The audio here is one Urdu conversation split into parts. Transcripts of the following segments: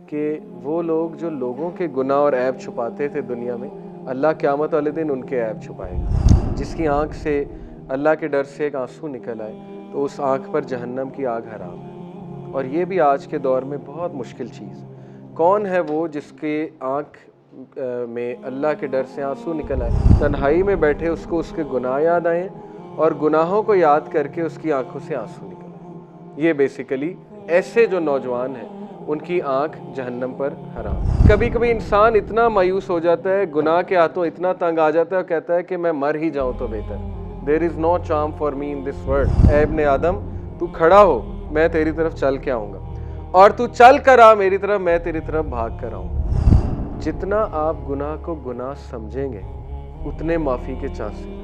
کہ وہ لوگ جو لوگوں کے گناہ اور عیب چھپاتے تھے دنیا میں، اللہ قیامت والے دن ان کے عیب چھپائے گا۔ جس کی آنکھ سے اللہ کے ڈر سے ایک آنسو نکل آئے تو اس آنکھ پر جہنم کی آگ حرام ہے، اور یہ بھی آج کے دور میں بہت مشکل چیز ہے۔ کون ہے وہ جس کے آنکھ میں اللہ کے ڈر سے آنسو نکل آئے، تنہائی میں بیٹھے اس کو اس کے گناہ یاد آئیں اور گناہوں کو یاد کر کے اس کی آنکھوں سے آنسو نکل آئے؟ یہ بیسیکلی ایسے جو نوجوان ہیں ان کی آنکھ جہنم پر حرام۔ کبھی کبھی انسان اتنا مایوس ہو جاتا ہے، گناہ کے ہاتھوں اتنا تنگ آ جاتا ہے اور کہتا ہے کہ میں مر ہی جاؤں تو بہتر۔ There is no charm for me in this world۔ اے ابن آدم تو کھڑا ہو، میں تیری طرف چل کے آؤں گا، اور تو چل کر آ میری طرف، میں تیری طرف بھاگ کر آؤں گا۔ جتنا آپ گناہ کو گناہ سمجھیں گے اتنے معافی کے چانس ہیں،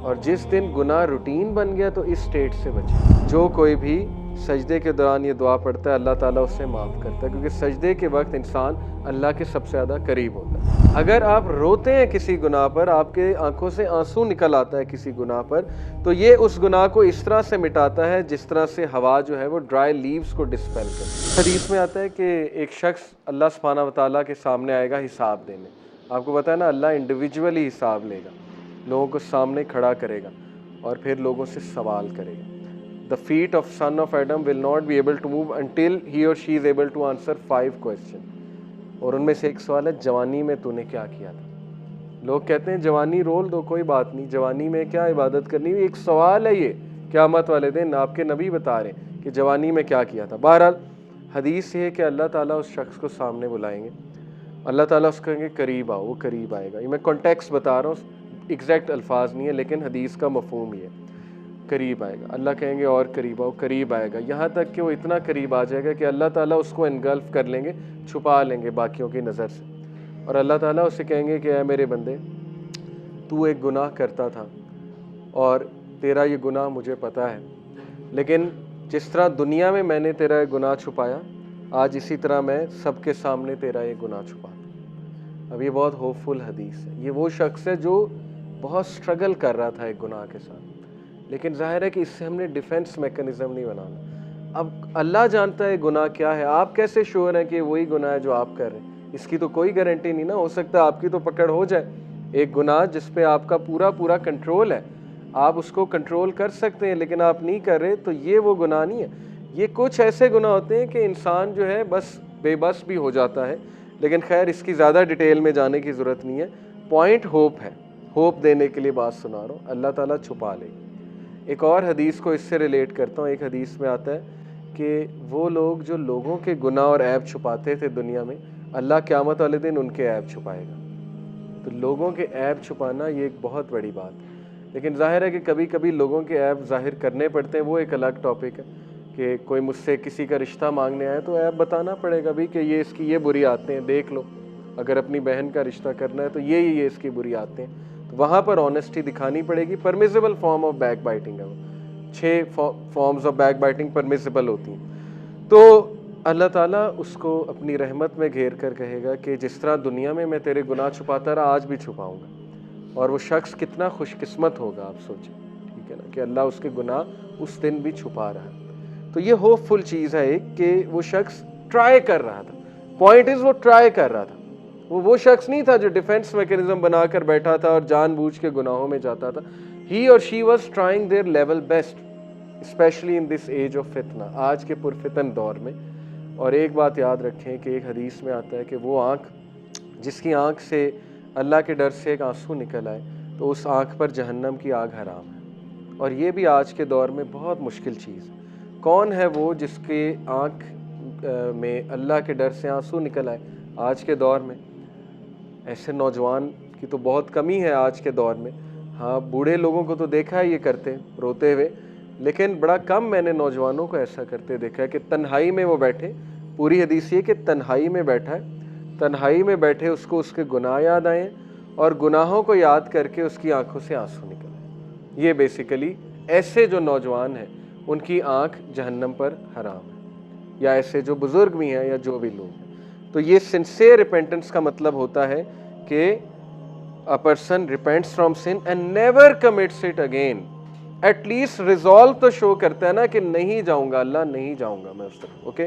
اور جس دن گناہ روٹین بن گیا تو اس سٹیٹ سے بچیں۔ جو کوئی بھی سجدے کے دوران یہ دعا پڑھتا ہے اللہ تعالیٰ اسے معاف کرتا ہے، کیونکہ سجدے کے وقت انسان اللہ کے سب سے زیادہ قریب ہوتا ہے۔ اگر آپ روتے ہیں کسی گناہ پر، آپ کے آنکھوں سے آنسو نکل آتا ہے کسی گناہ پر، تو یہ اس گناہ کو اس طرح سے مٹاتا ہے جس طرح سے ہوا جو ہے وہ ڈرائی لیوز کو ڈسپیل کرتی ہے۔ حدیث میں آتا ہے کہ ایک شخص اللہ سبحانہ وتعالیٰ کے سامنے آئے گا حساب دینے۔ آپ کو پتہ ہے نا، اللہ انڈیویجولی حساب لے گا، لوگوں کو سامنے کھڑا کرے گا اور پھر لوگوں سے سوال کرے گا۔ The feet of son of Adam will not be able to move until he or she is able to answer 5 questions۔ اور ان میں سے ایک سوال ہے، جوانی میں تو نے کیا کیا تھا؟ لوگ کہتے ہیں جوانی رول دو، کوئی بات نہیں، جوانی میں کیا عبادت کرنی؟ ایک سوال ہے یہ قیامت والے دن، آپ کے نبی بتا رہے ہیں کہ جوانی میں کیا کیا تھا۔ بہرحال حدیث یہ ہے کہ اللہ تعالیٰ اس شخص کو سامنے بلائیں گے، اللہ تعالیٰ اس کو کہیں گے قریب آؤ، وہ قریب آئے گا۔ یہ میں کانٹیکسٹ بتا رہا ہوں، ایگزیکٹ الفاظ نہیں ہے، لیکن حدیث کا مفہوم یہ ہے، قریب آئے گا۔ اللہ کہیں گے اور قریب آؤ، قریب آئے گا، یہاں تک کہ وہ اتنا قریب آ جائے گا کہ اللہ تعالیٰ اس کو انگلف کر لیں گے، چھپا لیں گے باقیوں کی نظر سے، اور اللہ تعالیٰ اسے کہیں گے کہ اے میرے بندے، تو ایک گناہ کرتا تھا اور تیرا یہ گناہ مجھے پتہ ہے، لیکن جس طرح دنیا میں میں نے تیرا یہ گناہ چھپایا، آج اسی طرح میں سب کے سامنے تیرا یہ گناہ چھپاتا۔ اب یہ بہت ہوپ فل حدیث ہے۔ یہ وہ شخص ہے جو بہت سٹرگل کر رہا تھا ایک گناہ کے ساتھ، لیکن ظاہر ہے کہ اس سے ہم نے ڈیفنس میکنزم نہیں بنانا۔ اب اللہ جانتا ہے گناہ کیا ہے، آپ کیسے شور ہیں کہ وہی گناہ ہے جو آپ کر رہے ہیں؟ اس کی تو کوئی گارنٹی نہیں نا، ہو سکتا ہے آپ کی تو پکڑ ہو جائے۔ ایک گناہ جس پہ آپ کا پورا کنٹرول ہے، آپ اس کو کنٹرول کر سکتے ہیں، لیکن آپ نہیں کر رہے، تو یہ وہ گناہ نہیں ہے۔ یہ کچھ ایسے گناہ ہوتے ہیں کہ انسان جو ہے بس بے بس بھی ہو جاتا ہے، لیکن خیر اس کی زیادہ ڈیٹیل میں جانے کی ضرورت نہیں ہے۔ پوائنٹ ہوپ ہے، ہوپ دینے کے لیے بات سنا رہا ہوں، اللہ تعالیٰ چھپا لے گا۔ ایک اور حدیث کو اس سے ریلیٹ کرتا ہوں۔ ایک حدیث میں آتا ہے کہ وہ لوگ جو لوگوں کے گناہ اور عیب چھپاتے تھے دنیا میں، اللہ قیامت والے دن ان کے عیب چھپائے گا۔ تو لوگوں کے عیب چھپانا یہ ایک بہت بڑی بات ہے، لیکن ظاہر ہے کہ کبھی کبھی لوگوں کے عیب ظاہر کرنے پڑتے ہیں، وہ ایک الگ ٹاپک ہے کہ کوئی مجھ سے کسی کا رشتہ مانگنے آئے تو عیب بتانا پڑے گا بھی کہ یہ اس کی یہ بری عادتیں ہیں، دیکھ لو، اگر اپنی بہن کا رشتہ کرنا ہے تو یہ اس کی بری عادتیں ہیں، تو وہاں پر آنیسٹی دکھانی پڑے گی۔ پرمیزیبل فارم آف بیک بائٹنگ ہے وہ، 6 فارمز آف بیک بائٹنگ پرمیزیبل ہوتی ہیں۔ تو اللہ تعالیٰ اس کو اپنی رحمت میں گھیر کر کہے گا کہ جس طرح دنیا میں تیرے گناہ چھپاتا رہا، آج بھی چھپاؤں گا۔ اور وہ شخص کتنا خوش قسمت ہوگا، آپ سوچیں، ٹھیک ہے نا، کہ اللہ اس کے گناہ اس دن بھی چھپا رہا ہے۔ تو یہ ہوپ فل چیز ہے ایک، کہ وہ شخص ٹرائی کر رہا تھا۔ پوائنٹ از وہ ٹرائی کر رہا تھا، وہ شخص نہیں تھا جو ڈیفنس میکنزم بنا کر بیٹھا تھا اور جان بوجھ کے گناہوں میں جاتا تھا۔ ہی اور she was trying their level best, especially in this age of فتنہ، آج کے پرفتن دور میں۔ اور ایک بات یاد رکھیں کہ ایک حدیث میں آتا ہے کہ وہ آنکھ جس کی آنکھ سے اللہ کے ڈر سے ایک آنسو نکل آئے تو اس آنکھ پر جہنم کی آگ حرام ہے، اور یہ بھی آج کے دور میں بہت مشکل چیز ہے۔ کون ہے وہ جس کے آنکھ میں اللہ کے ڈر سے آنسو نکل آئے آج کے دور میں؟ ایسے نوجوان کی تو بہت کمی ہے آج کے دور میں۔ ہاں، بوڑھے لوگوں کو تو دیکھا ہے یہ کرتے روتے ہوئے، لیکن بڑا کم میں نے نوجوانوں کو ایسا کرتے دیکھا ہے کہ تنہائی میں وہ بیٹھے۔ پوری حدیث یہ کہ تنہائی میں بیٹھا ہے، تنہائی میں بیٹھے اس کو اس کے گناہ یاد آئیں اور گناہوں کو یاد کر کے اس کی آنکھوں سے آنسو نکل آئے۔ یہ بیسیکلی ایسے جو نوجوان ہیں ان کی آنکھ جہنم پر حرام ہے، یا ایسے جو بزرگ بھی ہیں یا جو بھی لوگ ہیں۔ تو یہ سنسیئر ریپینٹنس کا مطلب ہوتا ہے کہ a person repents from sin and never commits it again۔ At least resolve تو شو کرتا ہے نا کہ نہیں جاؤں گا، اللہ نہیں جاؤں گا میں اس طرف، okay.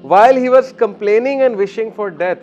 while he was complaining and wishing for death.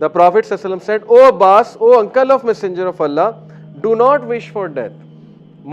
The Prophet ﷺ said, "O Abbas, O uncle of Messenger of Allah, do not wish for death."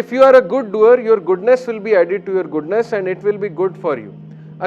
If you are a good doer, your goodness will be added to your goodness and it will be good for you.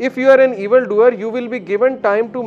If you are an evil doer, you will be given time to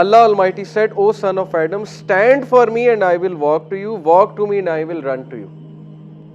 Allah Almighty said, O son of Adam, stand for me and I will walk to you, walk to me and I will run to you.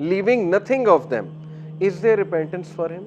leaving nothing of them, is there repentance for him?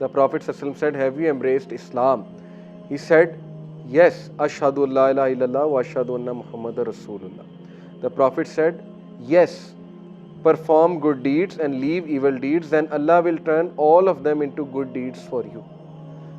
The Prophet ﷺ said, have you embraced Islam? He said, yes, ashhadu an la ilaha illallah wa ashhadu anna Muhammadar Rasulullah. The Prophet said, yes, perform good deeds and leave evil deeds, then Allah will turn all of them into good deeds for you.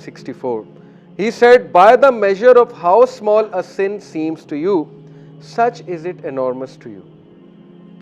64। He said, by the measure of how small a sin seems to you, such is it enormous to you.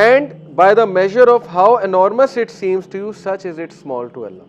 And by the measure of how enormous it seems to you, such is it small to Allah.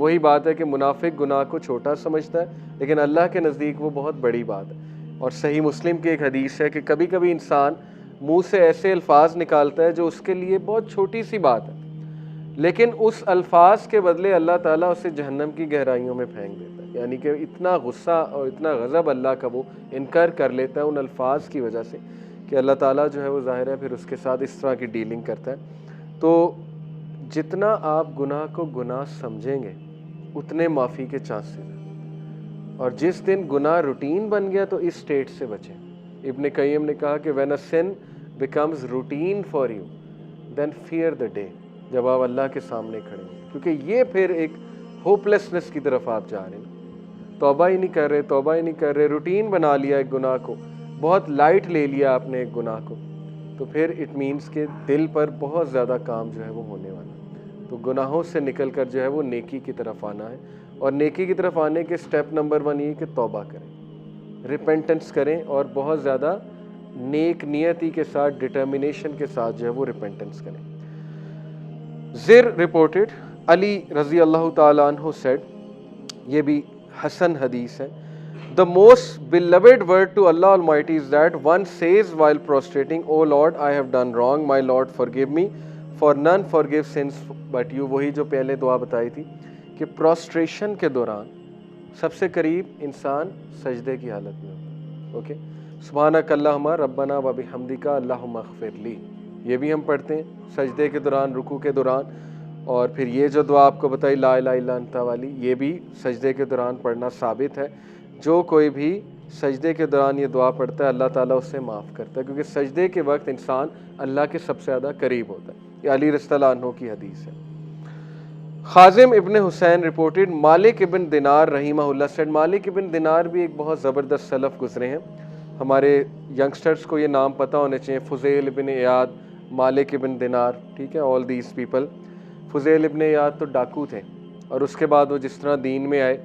وہی بات ہے کہ منافق گناہ کو چھوٹا سمجھتا ہے لیکن اللہ کے نزدیک وہ بہت بڑی بات ہے. اور صحیح مسلم کی ایک حدیث ہے کہ کبھی کبھی انسان منہ سے ایسے الفاظ نکالتا ہے جو اس کے لیے بہت چھوٹی سی بات ہے لیکن اس الفاظ کے بدلے اللہ تعالیٰ اسے جہنم کی گہرائیوں میں پھینک دیتا ہے. یعنی کہ اتنا غصہ اور اتنا غضب اللہ کا وہ انکر کر لیتا ہے ان الفاظ کی وجہ سے کہ اللہ تعالیٰ جو ہے وہ ظاہر ہے پھر اس کے ساتھ اس طرح کی ڈیلنگ کرتا ہے. تو جتنا آپ گناہ کو گناہ سمجھیں گے اتنے معافی کے چانسز ہیں. اور جس دن گناہ روٹین بن گیا تو اس سٹیٹ سے بچیں. ابن قیم نے کہا کہ when a sin becomes routine for you then fear the day، جب آپ اللہ کے سامنے کھڑے ہیں، کیونکہ یہ پھر ایک ہوپلیسنس کی طرف آپ جا رہے ہیں. توبہ ہی نہیں کر رہے، روٹین بنا لیا ایک گناہ کو، بہت لائٹ لے لیا آپ نے ایک گناہ کو، تو پھر اٹ مینس کہ دل پر بہت زیادہ کام جو ہے وہ ہونے والا ہے. تو گناہوں سے نکل کر جو ہے وہ نیکی کی طرف آنا ہے. اور نیکی کی طرف آنے کے سٹیپ نمبر 1 یہ کہ توبہ کریں، ریپینٹنس کریں اور بہت زیادہ نیک نیتی کے ساتھ، ڈٹرمنیشن کے ساتھ جو ہے وہ ریپینٹنس کریں. زر رپورٹڈ علی رضی اللہ تعالیٰ عنہ سیڈ، یہ بھی حسن حدیث ہے، The most beloved word to Allah Almighty is that one says while prostrating, "O Lord, I have done wrong. My Lord, forgive me, for none forgive sins but you." وہی جو پہلے دعا بتائی تھی کہ پروسٹریشن کے دوران سب سے قریب انسان سجدے کی حالت میں ہوتا ہے. اوکے، سبحانک اللہم ربنا و بحمدک اللہم اغفر لی، یہ بھی ہم پڑھتے ہیں سجدے کے دوران، رکوع کے دوران. اور پھر یہ جو دعا آپ کو بتائی لا الہ الا انت والی، یہ بھی سجدے کے دوران پڑھنا ثابت ہے. جو کوئی بھی سجدے کے دوران یہ دعا پڑھتا ہے اللہ تعالیٰ اسے معاف کرتا ہے، کیونکہ سجدے کے وقت انسان اللہ کے سب سے زیادہ قریب ہوتا ہے. یہ علی رضی اللہ عنہ کی حدیث ہے. خازم ابن حسین رپورٹڈ مالک ابن دینار رحمہ اللہ سیڈ، مالک ابن دینار بھی ایک بہت زبردست سلف گزرے ہیں. ہمارے ینگسٹرز کو یہ نام پتہ ہونے چاہیے، فضیل ابن عیاض، مالک ابن دینار، ٹھیک ہے، آل دیز پیپل. فضیل ابن عیاض تو ڈاکو تھے اور اس کے بعد وہ جس طرح دین میں آئے،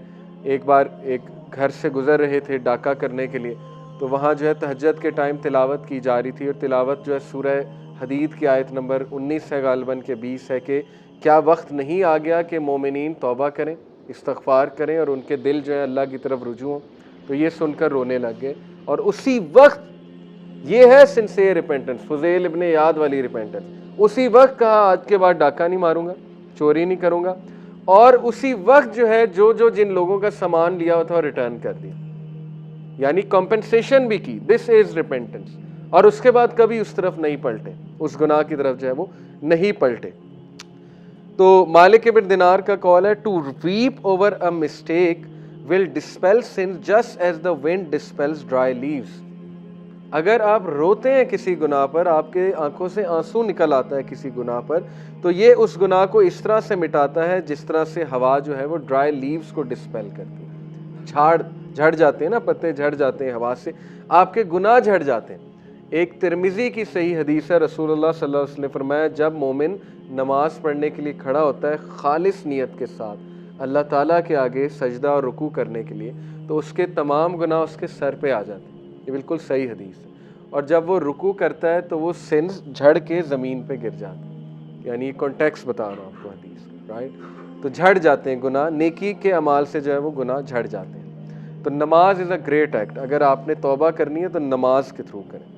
ایک بار ایک گھر سے گزر رہے تھے ڈاکہ کرنے کے لیے، تو وہاں جو ہے تہجد کے ٹائم تلاوت کی جا رہی تھی، اور تلاوت جو ہے سورہ حدید کی آیت نمبر 19 ہے غالباً کہ 20 ہے کہ کیا وقت نہیں آ گیا کہ مومنین توبہ کریں، استغفار کریں اور ان کے دل جو ہے اللہ کی طرف رجوع ہوں. تو یہ سن کر رونے لگ گئے، اور اسی وقت یہ ہے سنسیئر ریپینٹنس، فضیل ابن عیاض والی ریپینٹنس. اسی وقت کہا آج کے بعد ڈاکہ نہیں ماروں گا، چوری نہیں کروں گا، اور اسی وقت جو ہے جو جن لوگوں کا سامان لیا ہوا تھا ریٹرن کر دیا، یعنی کمپنسیشن بھی کی. دس از ریپینٹنس. اور اس کے بعد کبھی اس طرف نہیں پلٹے، اس گناہ کی طرف جو ہے وہ نہیں پلٹے. تو مالک ابن دینار کا قول ہے to weep over a mistake will dispel sin just as the wind dispels dry leaves. اگر آپ روتے ہیں کسی گناہ پر، آپ کے آنکھوں سے آنسو نکل آتا ہے کسی گناہ پر، تو یہ اس گناہ کو اس طرح سے مٹاتا ہے جس طرح سے ہوا جو ہے وہ ڈرائی لیوز کو ڈسپیل کرتی ہے. جھڑ جاتے ہیں نا، پتے جھڑ جاتے ہیں ہوا سے، آپ کے گناہ جھڑ جاتے ہیں. ایک ترمذی کی صحیح حدیث ہے، رسول اللہ صلی اللہ علیہ وسلم نے فرمایا جب مومن نماز پڑھنے کے لیے کھڑا ہوتا ہے خالص نیت کے ساتھ اللہ تعالیٰ کے آگے سجدہ اور رکوع کرنے کے لیے، تو اس کے تمام گناہ اس کے سر پہ آ جاتے ہیں. یہ بالکل صحیح حدیث ہے. اور جب وہ رکوع کرتا ہے تو وہ سنز جھڑ کے زمین پہ گر جاتے ہیں. یعنی کانٹیکس بتا رہا ہوں آپ کو حدیث کا، رائٹ؟ تو جھڑ جاتے ہیں گناہ، نیکی کے اعمال سے جو ہے وہ گناہ جھڑ جاتے ہیں. تو نماز از اے گریٹ ایکٹ. اگر آپ نے توبہ کرنی ہے تو نماز کے تھرو کریں.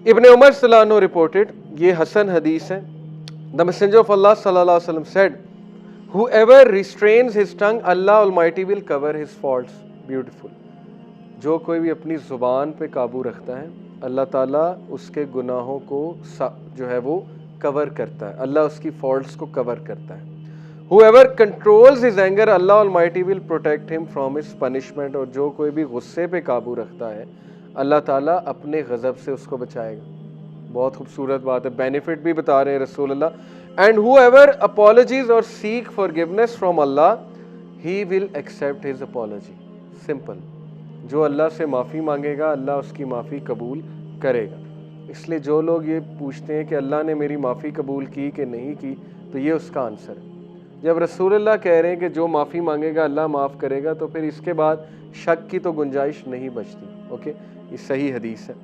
ابن عمر صلی اللہ عنہ رپورٹڈ، یہ حسن حدیث ہے، the messenger of Allah صلی اللہ علیہ وسلم said whoever restrains his tongue Allah Almighty will cover his faults. Beautiful. جو کوئی بھی اپنی زبان پہ قابو رکھتا ہے اللہ تعالیٰ اس کے گناہوں کو جو ہے وہ کور کرتا ہے، اللہ اس کی فالٹس کو کور کرتا ہے. Whoever controls his anger Allah Almighty will protect him from his punishment. اور جو کوئی بھی غصے پہ قابو رکھتا ہے اللہ تعالیٰ اپنے غضب سے اس کو بچائے گا. بہت خوبصورت بات ہے، بینیفٹ بھی بتا رہے ہیں رسول اللہ. And whoever apologies or seek forgiveness from Allah he will accept his apology. Simple. جو اللہ سے معافی مانگے گا اللہ اس کی معافی قبول کرے گا. اس لیے جو لوگ یہ پوچھتے ہیں کہ اللہ نے میری معافی قبول کی کہ نہیں کی، تو یہ اس کا آنسر ہے. جب رسول اللہ کہہ رہے ہیں کہ جو معافی مانگے گا اللہ معاف کرے گا، تو پھر اس کے بعد شک کی تو گنجائش نہیں بچتی. اوکے، یہ صحیح حدیث ہے.